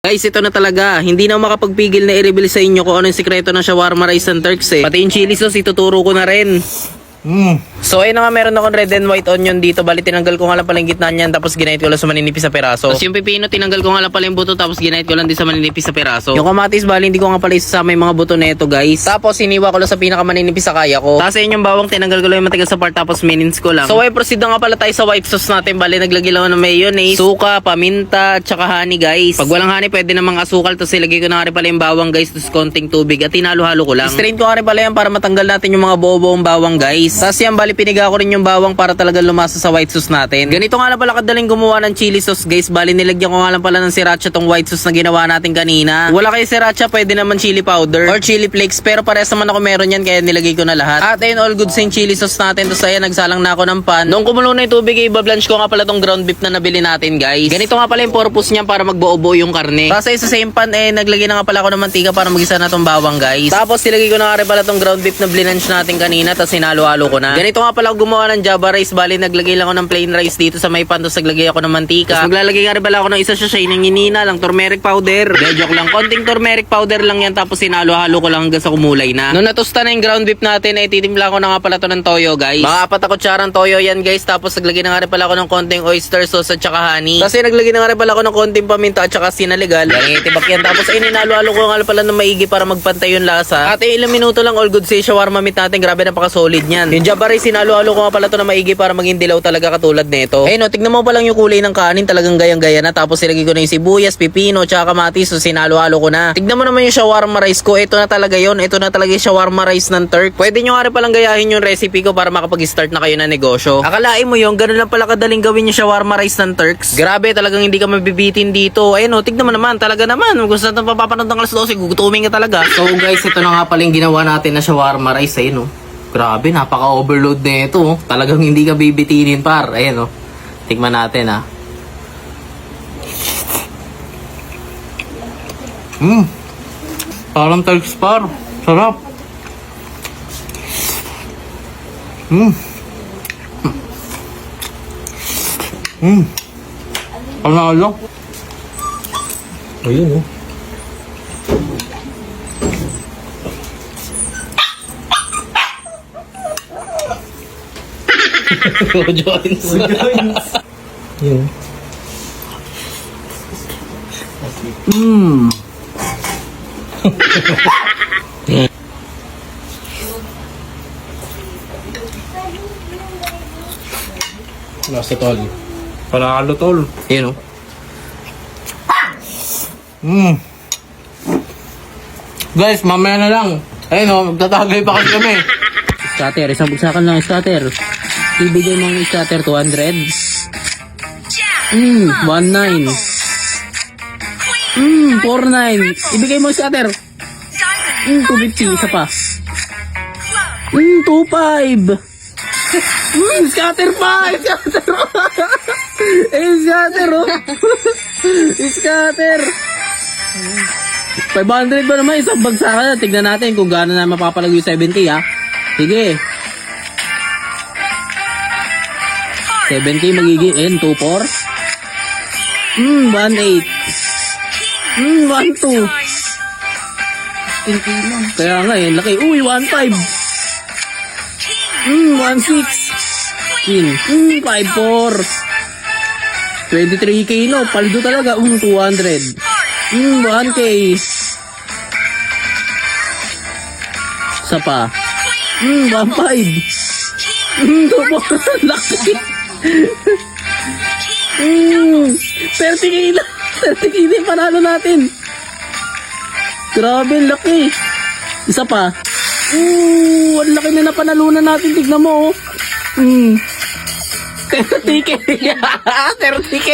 Guys, ito na talaga. Hindi na makapagpigil na i-reveal sa inyo kung ano yung sikreto ng shawarma rice ng Turks eh. Pati yung chili sauce, ituturo ko na rin. So ayun na nga, meron akong red and white onion dito. Bali tinanggal ko nga lang pala yung gitna niyan, tapos ginahit ko lang sa maninipis sa peraso. Tapos yung pipino tinanggal ko nga lang pala yung buto, tapos ginahit ko lang din sa maninipis sa peraso. Yung kamatis bali hindi ko nga pala isasama yung mga buto nito guys. Tapos hiniwa ko lang sa pinakamaninipis sa kaya ko. Tapos ayun yung bawang tinanggal ko lang yung matigas sa part, tapos minins ko lang. So ay proceed na nga pala tayo sa white sauce natin. Bali naglagay lang ako ng mayonnaise, suka, paminta, tsaka honey guys. Pag walang honey pwede namang asukal. Tapos ilagay ko na nga rin pala yung bawang guys, tapos konting tubig at hinalo-halo ko lang. Strain ko nga rin pala yan para matanggal natin yung mga bobo-bong bawang guys. Tapos yan bali piniga ko rin yung bawang para talaga lumasa sa white sauce natin. Ganito nga lang pala kadaling gumawa ng chili sauce guys. Bali nilagyan ko nga lang pala ng sriracha tong white sauce na ginawa natin kanina. Wala kayo sriracha, pwede naman chili powder or chili flakes, pero parehas naman ako meron yan kaya nilagay ko na lahat. At ayun, all good sa yung chili sauce natin. Tapos ayan, nagsalang na ako ng pan. Nung kumulo na yung tubig, ibablanch ko nga pala tong ground beef na nabili natin guys. Ganito nga pala yung purpose niya, para magbuo-buo yung karne. Tapos sa same pan naglagay na nga pala ako ng mantika para magisa na tong bawang guys. Tapos nilagay ko na nga rin pala tong ground beef na blinanch natin kanina, tapos hinalo-halo ko na. Ganito nga pala ako gumawa ng java rice. Bali naglagay lang ako ng plain rice dito sa may pan, tapos naglagay ako ng mantika. Tapos maglalagay nga rin pala ako ng isa siya ng inina lang, turmeric powder. Joke lang, konting turmeric powder lang yan, tapos hinalo-halo ko lang hanggang sa kumulay na. Nung natusta na yung ground beef natin, titimpla ko na nga pala to ng toyo guys. Mga 4 kutsarang toyo yan guys. Tapos naglagay na nga rin pala ako ng konting oyster sauce at saka honey. Tapos naglagay na nga rin pala ako ng konting paminta at saka sinaligal. Galing itibak yan. Tapos hinalo-halo ko nga pala ng maigi para magpantay yung lasa. At ilang minuto lang all good sa shawarma meat natin. Grabe, napaka-solid niyan. Yung java rice, hinalo-halo ko nga pala to na maigi para maging dilaw talaga katulad nito. Ayun, tignan mo pa lang yung kulay ng kanin, talagang gayang-gaya na. Tapos ilagay ko na yung sibuyas, pipino, tsaka kamatis. So sinalo-halo ko na. Tignan mo naman yung shawarma rice ko. Ito na talaga yon. Ito na talaga yung shawarma rice ng Turk. Pwede nyo nga rin palang gayahin yung recipe ko para makapag-start na kayo na negosyo. Akalain mo yung ganun lang pala kadaling gawin yung shawarma rice ng Turks. Grabe, talagang hindi ka mabibitin dito. Ayun, tignan mo naman, talaga naman. Gusto natin papapanood ng alas 12, gugutumin ka talaga. So guys, ito na nga pala yung ginawa natin na shawarma rice. Ayun, grabe, napaka-overload na ito. Talagang hindi ka bibitinin par. Ayan, tikman natin Parang Turks par. Sarap. Panalo. Ayun, Joins. Yun. Lasa tol. Panalo tol. Yun Guys, mamaya na lang. Ayun magtatagay pa kasi kami. Scatter, isang bugsakan lang scatter. Ibigay mo ng scatter 200. 19. 49. Ibigay mo scatter. 250, isa pa. 25. Scatter pa! Scatter! Scatter, Scatter! 500 ba naman? Isang bagsakan na. Tignan natin kung gaano na mapapalago yung 70, Sige. 70 magiging 24. 18. 12. Kaya nga laki. Uy, 15. 16. 54. 23k paldo talaga. 200. 1k. Isa pa. 1.5. Laki. 30k lang. 30k din panalo natin. Grabe, laki. Isa pa. Ang laki na napanalunan natin. Tignan mo, 30k. 30k.